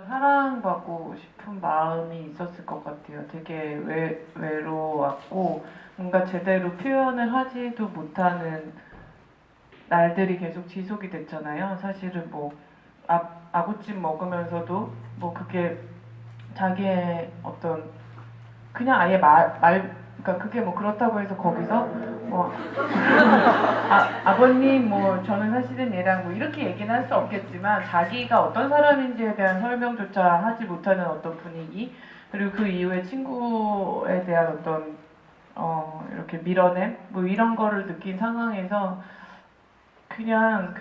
사랑받고 싶은 마음이 있었을 것 같아요. 되게 외로웠고 뭔가 제대로 표현을 하지도 못하는 날들이 계속 지속이 됐잖아요. 사실은 뭐 아구찜 먹으면서도 뭐 그게 자기의 어떤 그냥 아예 그러니까 그게 뭐 그렇다고 해서 거기서 뭐 아버님 뭐 저는 사실은 얘랑 뭐 이렇게 얘기는 할 수 없겠지만 자기가 어떤 사람인지에 대한 설명조차 하지 못하는 어떤 분위기, 그리고 그 이후에 친구에 대한 어떤 이렇게 밀어냄 뭐 이런 거를 느낀 상황에서 그냥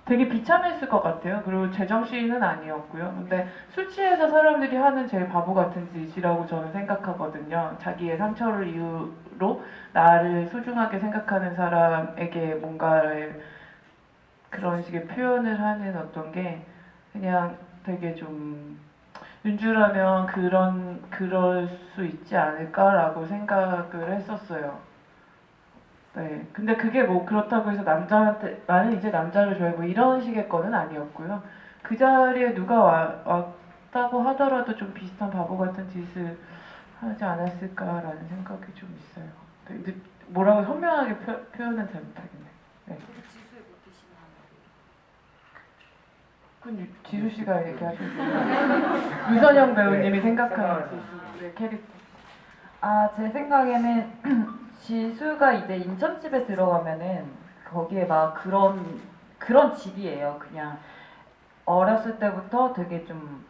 되게 비참했을 것 같아요. 그리고 제정신은 아니었고요. 근데 술 취해서 사람들이 하는 제일 바보 같은 짓이라고 저는 생각하거든요. 자기의 상처를 이유로 나를 소중하게 생각하는 사람에게 뭔가를 그런 식의 표현을 하는 어떤 게 그냥 되게 좀 윤주라면 그럴 수 있지 않을까라고 생각을 했었어요. 네. 근데 그게 뭐 그렇다고 해서 남자한테 나는 이제 남자를 좋아해 뭐 이런 식의 거는 아니었고요. 그 자리에 누가 왔다고 하더라도 좀 비슷한 바보 같은 짓을 하지 않았을까라는 생각이 좀 있어요. 네, 근데 뭐라고 선명하게 표현은 잘 못하겠네. 네. 지수의 못되시는 그건 지수 씨가 얘기하셔도 유선영 배우님이 생각하는 지수의 캐릭터. 제 생각에는 지수가 이제 인천집에 들어가면은 거기에 막 그런 집이에요. 그냥 어렸을 때부터 되게 좀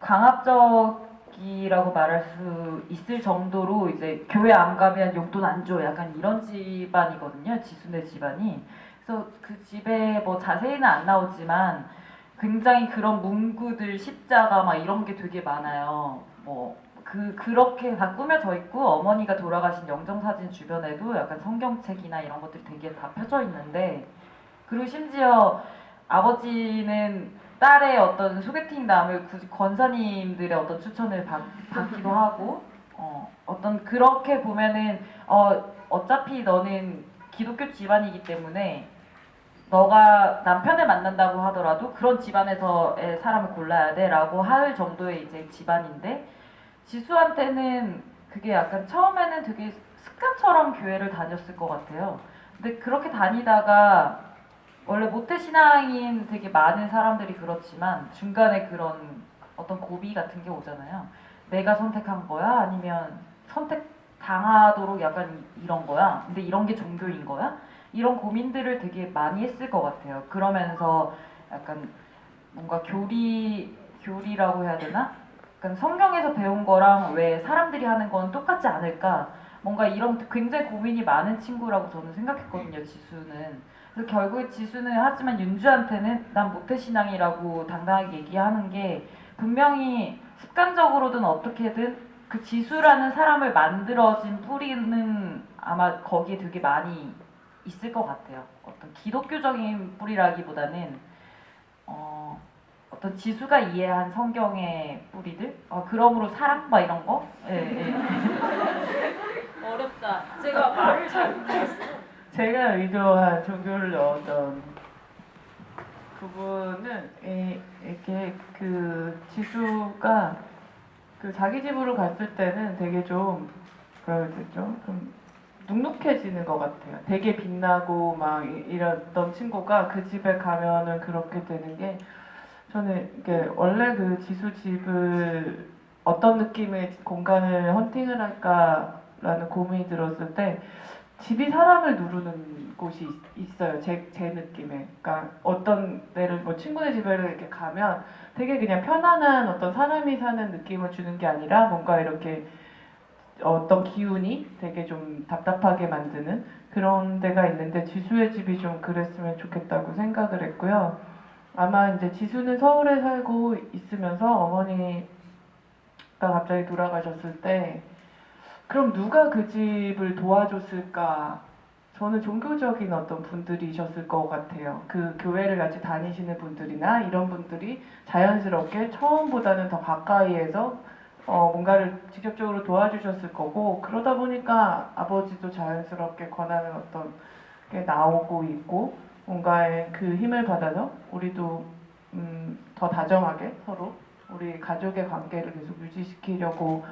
강압적이라고 말할 수 있을 정도로 이제 교회 안 가면 용돈 안 줘. 약간 이런 집안이거든요. 지수네 집안이. 그래서 그 집에 뭐 자세히는 안 나오지만 굉장히 그런 문구들 십자가 막 이런 게 되게 많아요. 뭐 그렇게 다 꾸며져 있고 어머니가 돌아가신 영정사진 주변에도 약간 성경책이나 이런 것들이 되게 다 펴져 있는데, 그리고 심지어 아버지는 딸의 어떤 소개팅남을 굳이 권사님들의 어떤 추천을 받기도 하고, 어떤 그렇게 보면은 어차피 너는 기독교 집안이기 때문에 너가 남편을 만난다고 하더라도 그런 집안에서의 사람을 골라야 돼라고 할 정도의 이제 집안인데, 지수한테는 그게 약간 처음에는 되게 습관처럼 교회를 다녔을 것 같아요. 근데 그렇게 다니다가 원래 모태신앙인 되게 많은 사람들이 그렇지만 중간에 그런 어떤 고비 같은 게 오잖아요. 내가 선택한 거야? 아니면 선택당하도록 약간 이런 거야? 근데 이런 게 종교인 거야? 이런 고민들을 되게 많이 했을 것 같아요. 그러면서 약간 뭔가 교리라고 해야 되나? 약간 성경에서 배운 거랑 왜 사람들이 하는 건 똑같지 않을까? 뭔가 이런 굉장히 고민이 많은 친구라고 저는 생각했거든요, 지수는. 그래서 결국에 지수는 하지만 윤주한테는 난 모태신앙이라고 당당하게 얘기하는 게 분명히 습관적으로든 어떻게든 그 지수라는 사람을 만들어진 뿌리는 아마 거기에 되게 많이 있을 것 같아요. 어떤 기독교적인 뿌리라기보다는 어떤 지수가 이해한 성경의 뿌리들? 그러므로 사랑? 막 이런 거? 예, 예. 어렵다. 제가 말을 잘 못했어요. 제가 의도한 종교를 넣었던 부분은 이렇게 그 지수가 그 자기 집으로 갔을 때는 되게 좀 뭐라 해야 되죠? 좀 눅눅해지는 것 같아요. 되게 빛나고 막 이랬던 친구가 그 집에 가면은 그렇게 되는 게, 저는 이게 원래 그 지수 집을 어떤 느낌의 공간을 헌팅을 할까라는 고민이 들었을 때 집이 사람을 누르는 곳이 있어요. 제 느낌에. 그러니까 어떤 데를 뭐 친구네 집에 이렇게 가면 되게 그냥 편안한 어떤 사람이 사는 느낌을 주는 게 아니라 뭔가 이렇게 어떤 기운이 되게 좀 답답하게 만드는 그런 데가 있는데, 지수의 집이 좀 그랬으면 좋겠다고 생각을 했고요. 아마 이제 지수는 서울에 살고 있으면서 어머니가 갑자기 돌아가셨을 때 그럼 누가 그 집을 도와줬을까? 저는 종교적인 어떤 분들이셨을 것 같아요. 그 교회를 같이 다니시는 분들이나 이런 분들이 자연스럽게 처음보다는 더 가까이에서 뭔가를 직접적으로 도와주셨을 거고, 그러다 보니까 아버지도 자연스럽게 권하는 어떤 게 나오고 있고, 뭔가의 그 힘을 받아서 우리도 더 다정하게 서로 우리 가족의 관계를 계속 유지시키려고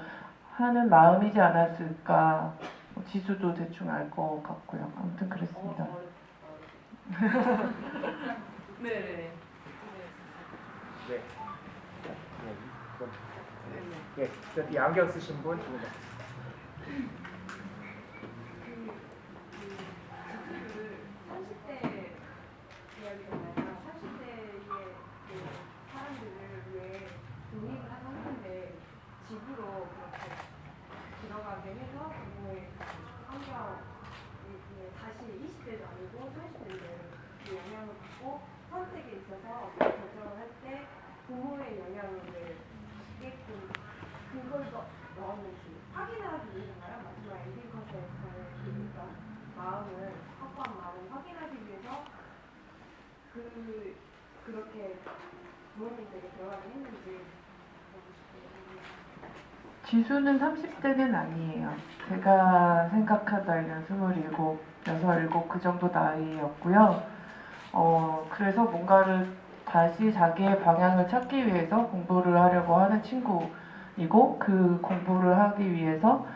하는 마음이지 않았을까. 지수도 대충 알 것 같고요. 아무튼 그랬습니다. 네네. 네. 예, 저기 안경 쓰신 분. 지수를 30대 이야기잖아요. 30대의 그 사람들을 위해 독립을 한 상태인데 집으로 그렇게 들어가게 해서 부모의 환경이 다시 20대도 아니고 30대에 영향을 받고 선택에 있어서 결정을 할 때 부모의 영향을 받게끔 그걸 넣었는지 확인하기 위해서인가요? 마지막 엔딩 컷에서의 그러니까 마음을 확고한 마음을 확인하기 위해서 그렇게 부모님들에게 들어가게 했는지 보고 싶어요. 지수는 30대는 아니에요. 제가 생각한 나이는 27, 6, 7 그 정도 나이였고요. 그래서 뭔가를 다시 자기의 방향을 찾기 위해서 공부를 하려고 하는 친구이고 그 공부를 하기 위해서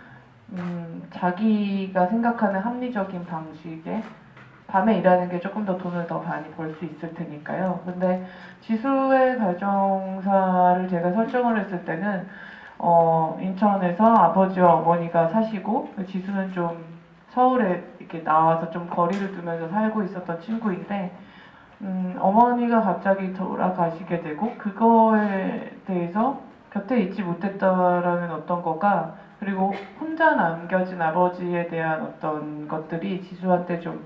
자기가 생각하는 합리적인 방식의 밤에 일하는 게 조금 더 돈을 더 많이 벌 수 있을 테니까요. 근데 지수의 가정사를 제가 설정을 했을 때는 인천에서 아버지와 어머니가 사시고 지수는 좀 서울에 이렇게 나와서 좀 거리를 두면서 살고 있었던 친구인데 어머니가 갑자기 돌아가시게 되고 그거에 대해서 곁에 있지 못했다라는 어떤 거가 그리고 혼자 남겨진 아버지에 대한 어떤 것들이 지수한테 좀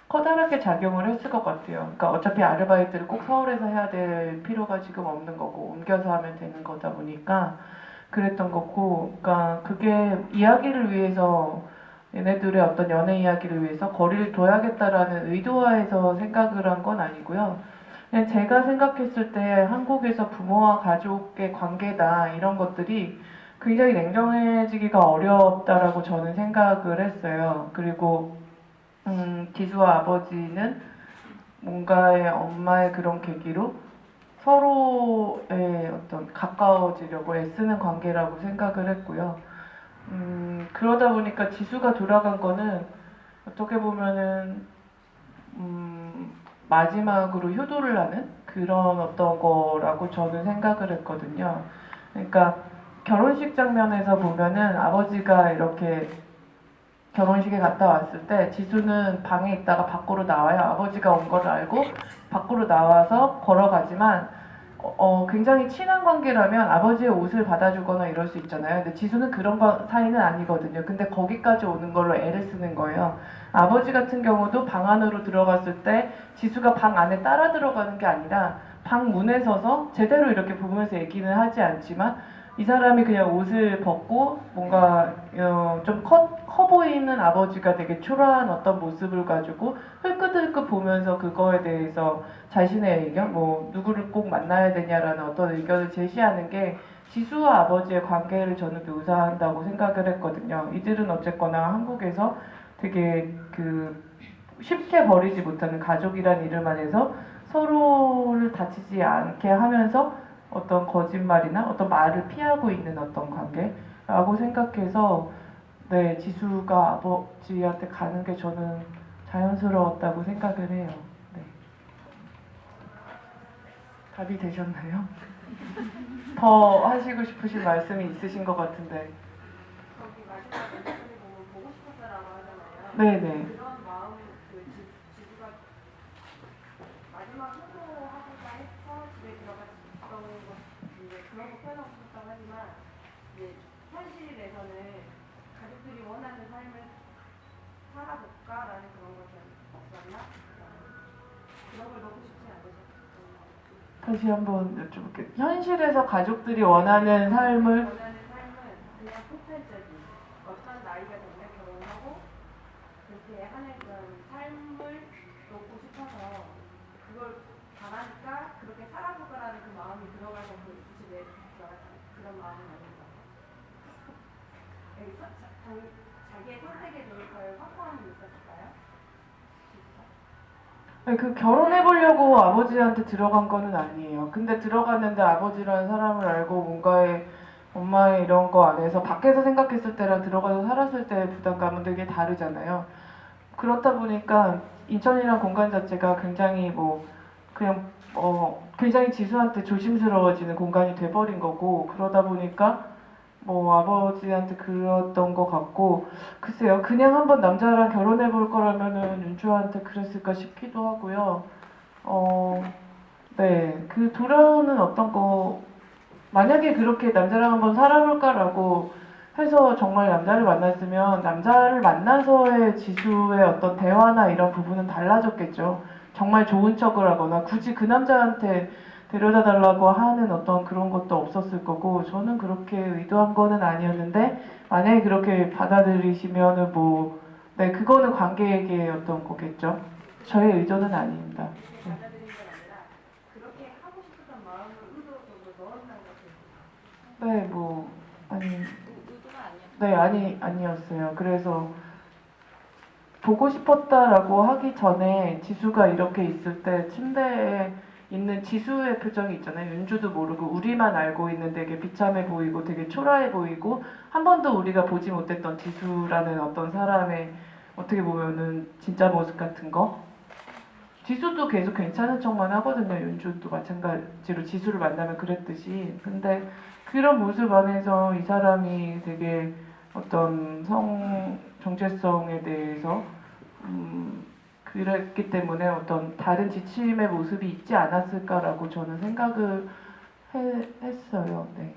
커다랗게 작용을 했을 것 같아요. 그러니까 어차피 아르바이트를 꼭 서울에서 해야 될 필요가 지금 없는 거고 옮겨서 하면 되는 거다 보니까 그랬던 거고, 그러니까 그게 이야기를 위해서 얘네들의 어떤 연애 이야기를 위해서 거리를 둬야겠다라는 의도하에서 생각을 한 건 아니고요. 그냥 제가 생각했을 때 한국에서 부모와 가족의 관계다 이런 것들이 굉장히 냉정해지기가 어렵다라고 저는 생각을 했어요. 그리고 기수와 아버지는 뭔가의 엄마의 그런 계기로 서로의 어떤 가까워지려고 애쓰는 관계라고 생각을 했고요. 그러다 보니까 지수가 돌아간 거는 어떻게 보면은 마지막으로 효도를 하는 그런 어떤 거라고 저는 생각을 했거든요. 그러니까 결혼식 장면에서 보면은 아버지가 이렇게 결혼식에 갔다 왔을 때 지수는 방에 있다가 밖으로 나와요. 아버지가 온 걸 알고 밖으로 나와서 걸어가지만 굉장히 친한 관계라면 아버지의 옷을 받아주거나 이럴 수 있잖아요. 근데 지수는 그런 사이는 아니거든요. 근데 거기까지 오는 걸로 애를 쓰는 거예요. 아버지 같은 경우도 방 안으로 들어갔을 때 지수가 방 안에 따라 들어가는 게 아니라 방 문에 서서 제대로 이렇게 보면서 얘기는 하지 않지만 이 사람이 그냥 옷을 벗고 뭔가 좀 커 보이는 아버지가 되게 초라한 어떤 모습을 가지고 흘끗흘끗 보면서 그거에 대해서 자신의 의견, 뭐 누구를 꼭 만나야 되냐라는 어떤 의견을 제시하는 게 지수와 아버지의 관계를 저는 묘사한다고 생각을 했거든요. 이들은 어쨌거나 한국에서 되게 그 쉽게 버리지 못하는 가족이란 이름 안에서 서로를 다치지 않게 하면서 어떤 거짓말이나 어떤 말을 피하고 있는 어떤 관계라고 생각해서 네, 지수가 아버지한테 가는 게 저는 자연스러웠다고 생각을 해요. 네. 답이 되셨나요? 더 하시고 싶으신 말씀이 있으신 것 같은데. 거기 마지막 엔딩을 보면 보고 싶었다라고 하잖아요. 네네. 그런 마음 지수가 마지막 효도하고자 해서 집에 들어갔던 것 이제 그런 거 표현하고 싶었다고 하지만 이제 현실에서는 가족들이 원하는 삶을 살아볼까라는 그런 것은 없었나? 그런 걸 넣고 싶지 않으셨어요? 다시 한번 여쭤볼게요. 현실에서 가족들이 원하는 삶을 원하는 삶은 그냥 포탈적인 어떤 나이가 되면 결혼하고 그렇게 하는 그런 삶을 놓고 싶어서 그걸 바라니까 그렇게 살아보자라는 그 마음이 들어가서 그 집에 들어갔다 그런 마음은 아닌가. 자기의 선택에 대해서의 확고함이 있었을까요? 아니, 그 결혼해보려고 아버지한테 들어간 거는 아니에요. 근데 들어갔는데 아버지라는 사람을 알고 뭔가의 엄마의 이런 거 안에서 밖에서 생각했을 때랑 들어가서 살았을 때의 부담감은 되게 다르잖아요. 그렇다 보니까 인천이란 공간 자체가 굉장히 뭐 그냥 굉장히 지수한테 조심스러워지는 공간이 돼버린 거고 그러다 보니까 뭐 아버지한테 그랬던 것 같고 글쎄요 그냥 한번 남자랑 결혼해 볼 거라면은 윤주한테 그랬을까 싶기도 하고요. 네, 그 돌아오는 어떤 거 만약에 그렇게 남자랑 한번 살아볼까라고 해서 정말 남자를 만났으면 남자를 만나서의 지수의 어떤 대화나 이런 부분은 달라졌겠죠. 정말 좋은 척을 하거나 굳이 그 남자한테 데려다 달라고 하는 어떤 그런 것도 없었을 거고 저는 그렇게 의도한 거는 아니었는데 만약에 그렇게 받아들이시면은 뭐 네, 그거는 관계에게 어떤 거겠죠. 저의 의도는 아닙니다. 네. 받아들인 건 아니라 그렇게 하고 싶었던 마음을 의도적으로 넣었다는 것같요 네, 뭐 아니 의도가 아니었어요. 네, 아니었어요. 그래서 보고 싶었다라고 하기 전에 지수가 이렇게 있을 때 침대에 있는 지수의 표정이 있잖아요. 윤주도 모르고 우리만 알고 있는 되게 비참해 보이고 되게 초라해 보이고 한 번도 우리가 보지 못했던 지수라는 어떤 사람의 어떻게 보면은 진짜 모습 같은 거. 지수도 계속 괜찮은 척만 하거든요. 윤주도 마찬가지로 지수를 만나면 그랬듯이. 근데 그런 모습 안에서 이 사람이 되게 어떤 성 정체성에 대해서 그랬기 때문에 어떤 다른 지침의 모습이 있지 않았을까라고 저는 생각을 했어요. 네.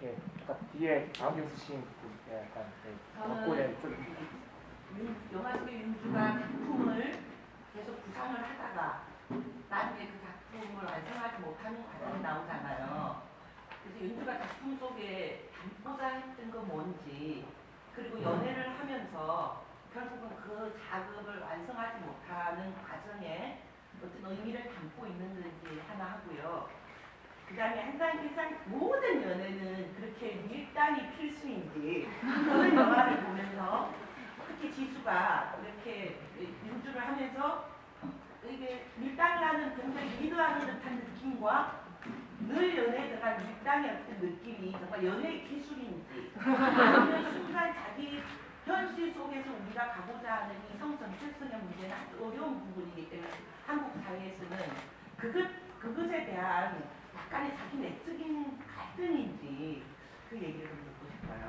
예, 아까 뒤에 안경 쓰신 분, 예, 약간 벚꽃에 좀 영화 속의 윤주가 작품을 계속 구상을 하다가 나중에 그 작품을 완성하지 못하는 과정이 나오잖아요. 그래서 윤주가 작품 속에 담고자 했던 건 뭔지 그리고 연애를 하면서 결국은 그 작업을 완성하지 못하는 과정에 어떤 의미를 담고 있는 건지 하나 하고요. 그 다음에 항상 모든 연애는 그렇게 밀당이 필수인지 그런 영화를 보면서 특히 지수가 이렇게 윤주를 하면서 이게 밀당을 하는 굉장히 리드하는 듯한 느낌과 늘 연애에 들어간 밀당의 어떤 느낌이 정말 연애의 기술인지 아니면 순간 자기 현실 속에서 우리가 가고자 하는 이성 정체성의 문제는 아주 어려운 부분이기 때문에 한국 사회에서는 그것에 대한 약간의 자기 내적인 갈등인지 그 얘기를 좀 듣고 싶어요.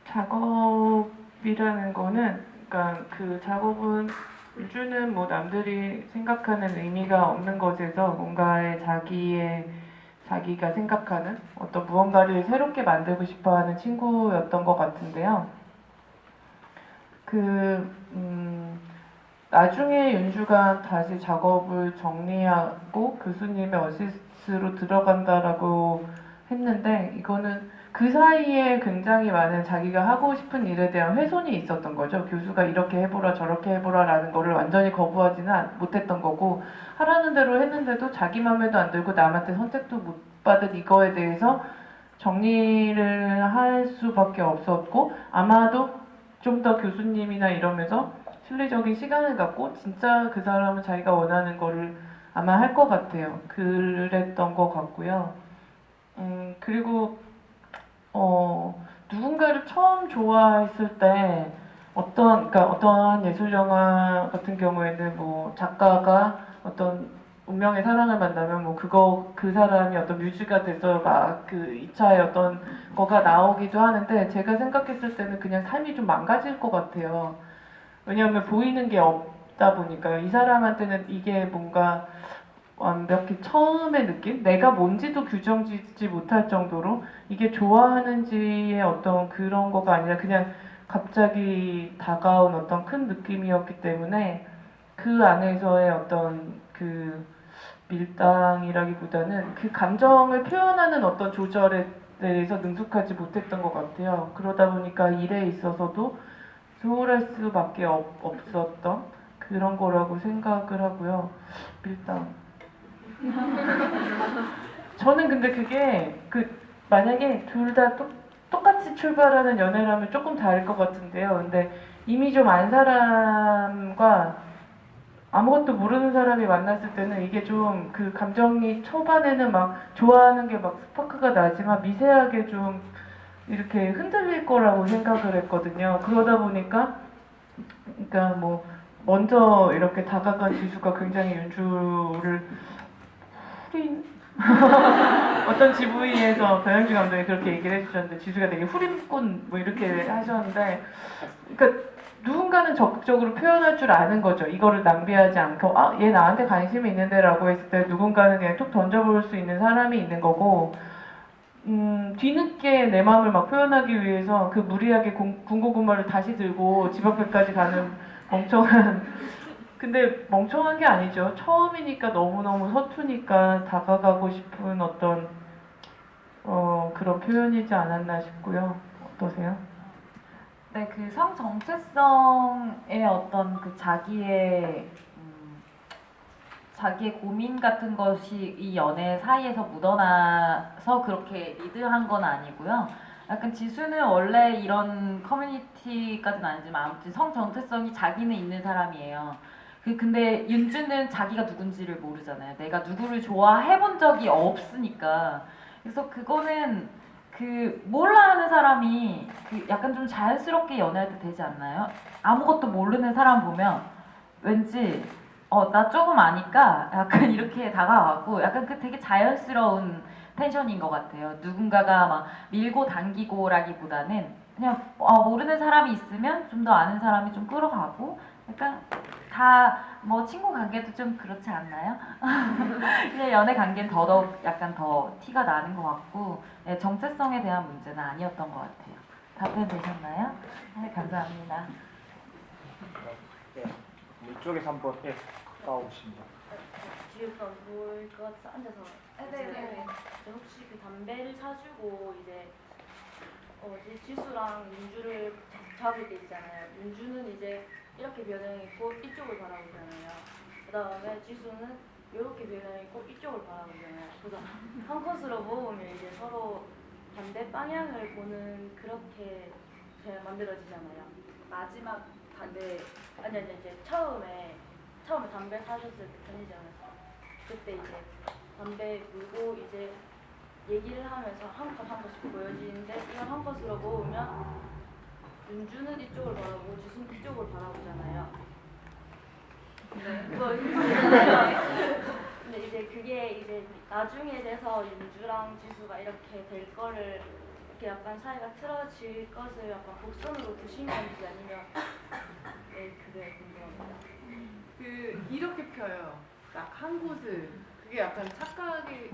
작업이라는 거는 그러니까 그 작업은 윤주는 뭐 남들이 생각하는 의미가 없는 것에서 뭔가의 자기가 생각하는 어떤 무언가를 새롭게 만들고 싶어하는 친구였던 것 같은데요. 나중에 윤주가 다시 작업을 정리하고 교수님의 어시스트로 들어간다라고 했는데 이거는 그 사이에 굉장히 많은 자기가 하고 싶은 일에 대한 훼손이 있었던 거죠. 교수가 이렇게 해보라 저렇게 해보라 라는 거를 완전히 거부하지는 못했던 거고 하라는 대로 했는데도 자기 맘에도 안 들고 남한테 선택도 못 받은 이거에 대해서 정리를 할 수밖에 없었고 아마도 좀 더 교수님이나 이러면서 실리적인 시간을 갖고 진짜 그 사람은 자기가 원하는 거를 아마 할 것 같아요. 그랬던 것 같고요. 그리고 누군가를 처음 좋아했을 때 그러니까 어떠한 예술 영화 같은 경우에는 뭐 작가가 어떤 운명의 사랑을 만나면 뭐 그 사람이 어떤 뮤즈가 돼서 막 그 2차의 어떤 거가 나오기도 하는데 제가 생각했을 때는 그냥 삶이 좀 망가질 것 같아요. 왜냐하면 보이는 게 없다 보니까 이 사람한테는 이게 뭔가 완벽히 처음의 느낌? 내가 뭔지도 규정짓지 못할 정도로 이게 좋아하는지의 어떤 그런 거가 아니라 그냥 갑자기 다가온 어떤 큰 느낌이었기 때문에 그 안에서의 어떤 그 밀당이라기보다는 그 감정을 표현하는 어떤 조절에 대해서 능숙하지 못했던 것 같아요. 그러다 보니까 일에 있어서도 소홀할 수밖에 없었던 그런 거라고 생각을 하고요. 밀당. 저는 근데 그게 만약에 둘 다 똑같이 출발하는 연애라면 조금 다를 것 같은데요. 근데 이미 좀 안 사람과 아무것도 모르는 사람이 만났을 때는 이게 좀 그 감정이 초반에는 막 좋아하는 게 막 스파크가 나지만 미세하게 좀 이렇게 흔들릴 거라고 생각을 했거든요. 그러다 보니까 그러니까 뭐 먼저 이렇게 다가간 지수가 굉장히 윤주를 후린 어떤 GV에서 변영주 감독이 그렇게 얘기를 해주셨는데 지수가 되게 후림꾼 뭐 이렇게 하셨는데 그러니까 누군가는 적극적으로 표현할 줄 아는 거죠. 이거를 낭비하지 않고 얘 나한테 관심이 있는데 라고 했을 때 누군가는 그냥 툭 던져볼 수 있는 사람이 있는 거고 뒤늦게 내 마음을 막 표현하기 위해서 그 무리하게 군고구마를 다시 들고 집 앞에까지 가는 멍청한 근데 멍청한 게 아니죠. 처음이니까 너무너무 서투니까 다가가고 싶은 어떤 그런 표현이지 않았나 싶고요. 어떠세요? 네, 그 성 정체성의 어떤 그 자기의 고민 같은 것이 이 연애 사이에서 묻어나서 그렇게 리드한 건 아니고요. 약간 지수는 원래 이런 커뮤니티까지는 아니지만 아무튼 성 정체성이 자기는 있는 사람이에요. 근데 윤주는 자기가 누군지를 모르잖아요. 내가 누구를 좋아해 본 적이 없으니까. 그래서 그거는 그 몰라 하는 사람이 그 약간 좀 자연스럽게 연애할 때 되지 않나요? 아무것도 모르는 사람 보면 왠지 나 조금 아니까 약간 이렇게 다가가고 약간 그 되게 자연스러운 텐션인 것 같아요. 누군가가 막 밀고 당기고라기보다는 그냥 모르는 사람이 있으면 좀 더 아는 사람이 좀 끌어가고 약간 다 뭐 친구 관계도 좀 그렇지 않나요? 그냥 연애 관계는 더더욱 약간 더 티가 나는 것 같고 네, 정체성에 대한 문제는 아니었던 것 같아요. 답변 되셨나요? 네, 감사합니다. 네, 이쪽에서 한번 나오십니다. 뒤에서 뭘것 같아서 앉아서. 네네네. 혹시 그 담배를 사주고 이제 지수랑 윤주를 잡을 때 있잖아요. 윤주는 이제 이렇게 변형했고 이쪽을 바라보잖아요. 그 다음에 지수는 이렇게 변형했고 이쪽을 바라보잖아요. 그래서 한 컷으로 모으면 이제 서로 반대 방향을 보는 그렇게 만들어지잖아요. 마지막 담배 아니 이제 처음에 담배 사셨을 때 편의점에서 그때 이제 담배 물고 이제 얘기를 하면서 한 컷 한 컷씩 보여지는데 이걸 한 컷으로 모으면 윤주는 이쪽을 바라보고 지수는 이쪽을 바라보잖아요. 근데 이제 그게 이제 나중에 돼서 윤주랑 지수가 이렇게 될 거를 이렇게 약간 사이가 틀어질 것을 약간 곡선으로 두신 건지 아니면 그게 궁금합니다. 이렇게 펴요. 딱 한 곳을. 그게 약간 착각이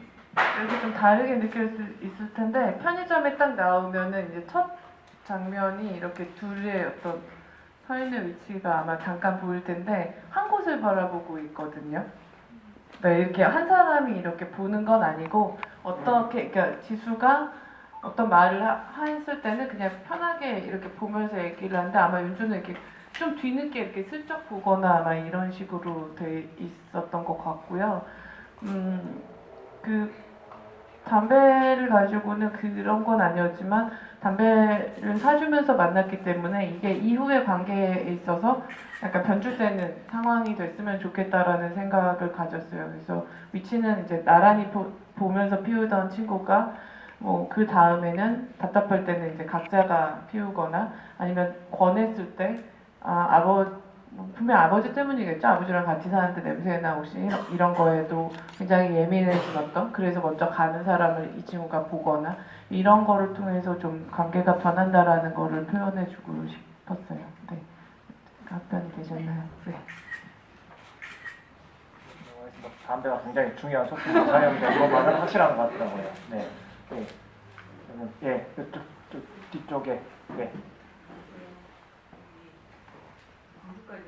이렇게 좀 다르게 느낄 수 있을 텐데 편의점에 딱 나오면은 이제 첫 장면이 이렇게 둘의 어떤 서 있는 위치가 아마 잠깐 보일 텐데 한 곳을 바라보고 있거든요. 네, 이렇게 한 사람이 이렇게 보는 건 아니고 어떻게 그러니까 지수가 어떤 말을 했을 때는 그냥 편하게 이렇게 보면서 얘기를 하는데 아마 윤주는 이렇게 좀 뒤늦게 이렇게 슬쩍 보거나 아마 이런 식으로 돼 있었던 것 같고요. 그 담배를 가지고는 그런 건 아니었지만 담배를 사주면서 만났기 때문에 이게 이후의 관계에 있어서 약간 변질되는 상황이 됐으면 좋겠다라는 생각을 가졌어요. 그래서 위치는 이제 나란히 보면서 피우던 친구가 뭐 그 다음에는 답답할 때는 이제 각자가 피우거나 아니면 권했을 때 분명 아버지 때문이겠죠. 아버지랑 같이 사는데 냄새나 혹시 이런 거에도 굉장히 예민해지었던 그래서 먼저 가는 사람을 이 친구가 보거나 이런 거를 통해서 좀 관계가 변한다라는 거를 표현해주고 싶었어요. 네, 답변이 되셨나요? 네. 담배가 굉장히 중요한 소품 사용이다. 이것만은 확실한 것 같더라고요. 네, 네. 저는 이쪽 뒤쪽에 공주까지